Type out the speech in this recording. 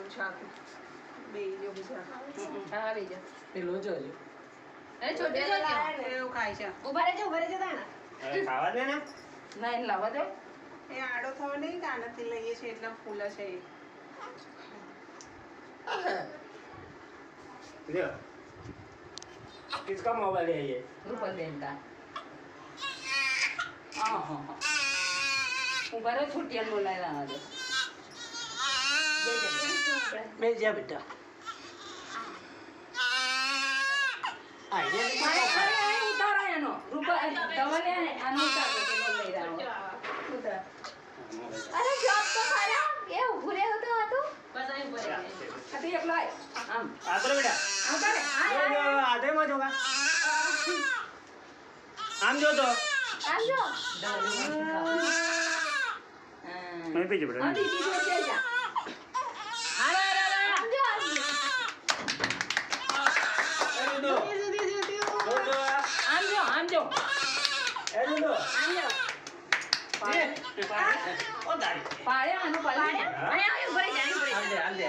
બનાવવાનું શાક બે જો બીજા હા લઈ જા પેલો જોજો અરે છોટે જો એવું ખાય છે ઉભા રહેજો તાણા અરે ખાવા દે ને ના એને લાવવા દે એ આડો થવો નહીં કે આનાથી લઈએ છીએ એટલે ફૂલ છે એ લ્યો किसका मोबाइल है ये રૂપલ બેન કા હા ઉભા રહો છોટિયાને બોલાવી લાવવા દે બે જા બેટા ઉતારો એનો રૂપલ ધવલ આનો ઉતાર દે પેલો લઈ રહ્યો ઉતાર અરે જોબ તો ખરા એ ઉભું રહ્યો તો હતું બસ અહીં ઉભો રહે આ તો એકલો આય આમ आदर बेटा આમ કરે આય जो आधे मत होगा आम जो तो આમ જો मैं पीछे बेटा આ દીદી જો છે જા અરે આમ જો अरे दो આમ જો अरे दो આમ જો ये ओ दाई પાડ્યા આનો પાડ્યા અહીંયા આવ્યો ભરી જાય હાલ દે